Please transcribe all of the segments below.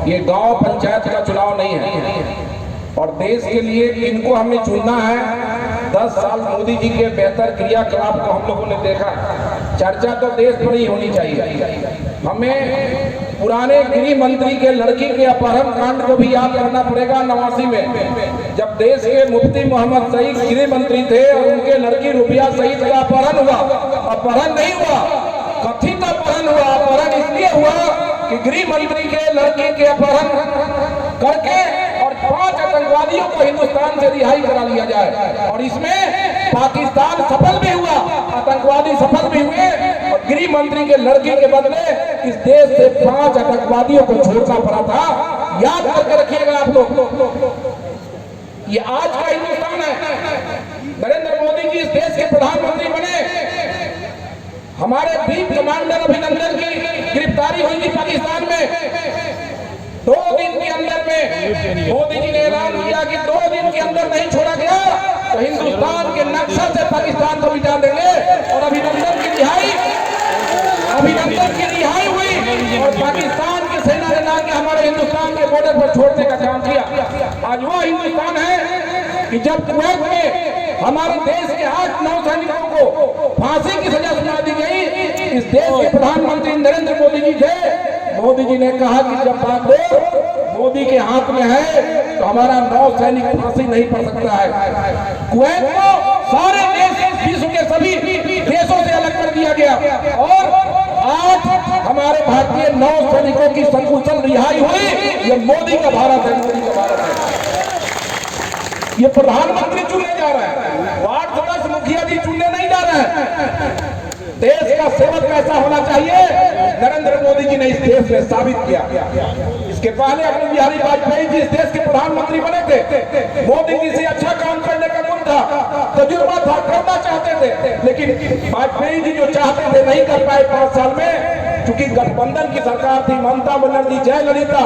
ये गांव पंचायत का चुनाव नहीं है और देश के लिए इनको हमें चुनना है। 10 साल मोदी जी के बेहतर क्रियाकलाप को हम लोगों ने देखा। चर्चा तो देश पर ही होनी चाहिए। हमें पुराने गृह मंत्री के लड़की के अपहरण कांड को भी याद करना पड़ेगा। 89 में जब देश के मुफ्ती मोहम्मद सईद गृह मंत्री थे और उनके लड़की रुबिया सईद का अपहरण हुआ। अपहरण नहीं हुआ, कथित अपहरण हुआ। अपहरण इसलिए हुआ कि गृह मंत्री के लड़की के अपहरण करके और 5 आतंकवादियों को हिंदुस्तान से रिहाई करा लिया जाए। और इसमें पाकिस्तान सफल भी हुआ, आतंकवादी सफल भी हुए और गृह मंत्री के लड़के के बदले इस देश से 5 आतंकवादियों को छोड़ना पड़ा था। याद करके रखिएगा आप लोग, ये आज का हिंदुस्तान है। नरेंद्र मोदी जी इस देश के प्रधानमंत्री बने। हमारे वीर कमांडर अभिनंदन की गिरफ्तारी हुई थी पाकिस्तान में। 2 दिन के अंदर में मोदी जी ने ऐलान किया कि 2 दिन के अंदर नहीं छोड़ा गया तो हिंदुस्तान के नक्शा से पाकिस्तान को मिटा देंगे। और अभिनंदन की रिहाई हुई और पाकिस्तान की सेना ने लाके हमारे हिंदुस्तान के बॉर्डर पर छोड़ने का काम किया। आज वो हिंदुस्तान है कि जब कुवैत में हमारे देश के 8-9 सैनिकों को फांसी की सजा सुना दी गई, इस देश के प्रधानमंत्री नरेंद्र मोदी जी थे। मोदी जी ने कहा कि जब बात मोदी के हाथ में है तो हमारा 9 सैनिक फांसी नहीं पड़ सकता है। कुवैत को सारे देश, विश्व के सभी देशों से अलग कर दिया गया और आज हमारे भारतीय 9 सैनिकों की सकुशल रिहाई हुई। ये मोदी का भारत है, मोदी का भारत है। ये प्रधानमंत्री चुनने जा रहा है, वार्ड सदस्य मुखिया जी चुनने नहीं जा रहे हैं। देश का सेवक कैसा होना चाहिए, नरेंद्र मोदी जी ने इस देश में साबित किया। इसके पहले अटल बिहारी वाजपेयी जी इस देश के प्रधानमंत्री बने थे। मोदी जी से अच्छा काम करने का गुण था, तजुर्बा था, करना चाहते थे, लेकिन वाजपेयी जी जो चाहते थे नहीं कर पाए 5 साल में। क्योंकि गठबंधन की सरकार थी, ममता बनर्जी, जयललिता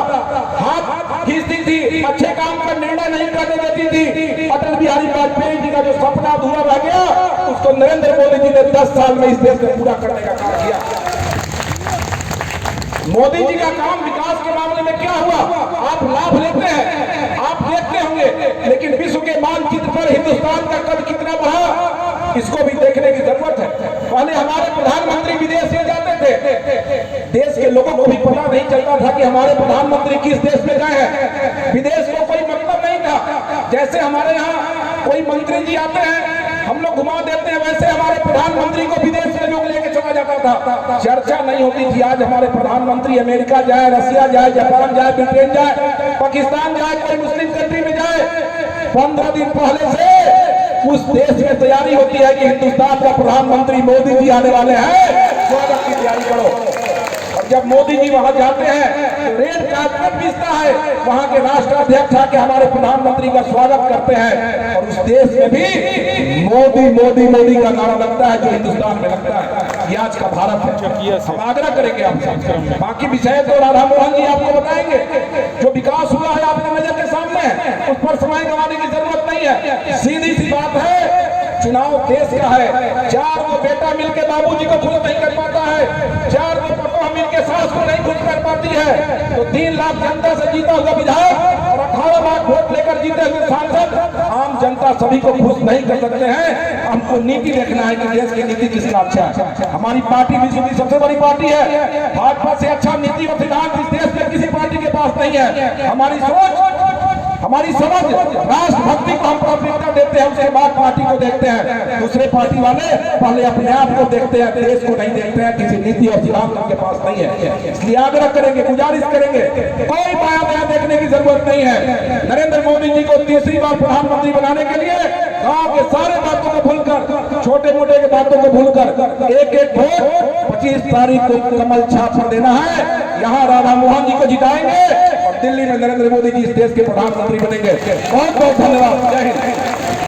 हाथ खींचती थी, अच्छे काम का निर्णय नहीं करने देती थी। अटल बिहारी वाजपेयी जी का जो सपना अधूरा रह गया उसको नरेंद्र मोदी जी ने 10 साल में इस देश में पूरा करने का काम किया। मोदी जी का काम विकास के मामले में क्या हुआ आप लाभ लेते हैं, आप देखते होंगे, लेकिन विश्व के मानचित्र पर हिंदुस्तान का कद कितना बढ़ा इसको भी देखने की जरूरत है। पहले हमारे प्रधानमंत्री विदेश में जाते थे, देश के लोगों को भी पता नहीं चलता था कि हमारे प्रधानमंत्री किस देश में गए हैं। विदेश को कोई मतलब नहीं था। जैसे हमारे यहाँ कोई मंत्री जी आते हैं हम लोग घुमा देते हैं, वैसे हमारे प्रधानमंत्री को विदेश में लोग लेके चला जाता था। चर्चा नहीं होती थी। आज हमारे प्रधानमंत्री अमेरिका जाए, रसिया जाए, जापान जाए, ब्रिटेन जाए, पाकिस्तान जाए, कोई मुस्लिम कंट्री में जाए, 15 दिन पहले से उस देश में तैयारी होती है कि हिंदुस्तान का प्रधानमंत्री मोदी जी आने वाले हैं, स्वागत की तैयारी करो। और जब मोदी जी वहां जाते हैं तो रेड कार्पेट बिछता है, वहां के राष्ट्राध्यक्ष आके हमारे प्रधानमंत्री का स्वागत करते हैं। और उस देश में भी मोदी मोदी मोदी का नारा लगता है जो हिंदुस्तान में लगता है। ये आज का भारत है। हम आग्रह करेंगे आपसे, बाकी विषय तो राधा मोहन जी आपको बताएंगे। जो विकास हुआ है आपके नजर के सामने है, उस पर समय गंवाने की जरूरत नहीं है। सीधी सी बात है, चुनाव देश का है। 4 को बेटा मिलकर बाबूजी को खुश नहीं कर पाता है, 4 को पटवा मिलकर सास को नहीं खुश कर पाती है, तो 3 लाख जनता से जीता हुआ विधायक और 18 लाख वोट लेकर जीते हुए सांसद, आम जनता सभी को खुश नहीं कर सकते हैं। हमको नीति देखना है कि देश की नीति किसका अच्छा है। हमारी पार्टी विश्व की सबसे बड़ी पार्टी है। भाजपा से अच्छा नीति और सिद्धांत इस देश में किसी पार्टी के पास नहीं है। हमारी सोच, हमारी समझ, राष्ट्रभक्ति को हम प्राथमिकता देते हैं, उसके बाद पार्टी को देखते हैं। दूसरे पार्टी वाले पहले अपने आप को देखते हैं, देश को नहीं देखते हैं। किसी नीति और सिद्धांत उनके पास नहीं है। इसलिए आग्रह करेंगे, गुजारिश करेंगे, कोई माया माया देखने की जरूरत नहीं है। नरेंद्र मोदी जी को तीसरी बार प्रधानमंत्री बनाने के लिए गांव के सारे बातों को भूलकर, छोटे मोटे के बातों को भूलकर एक वोट 25 तारीख को कमल छाप पर देना है। यहाँ राधा मोहन जी को जिताएंगे और दिल्ली में नरेंद्र मोदी जी इस देश के प्रधानमंत्री बनेंगे। बहुत बहुत धन्यवाद। जय हिंद।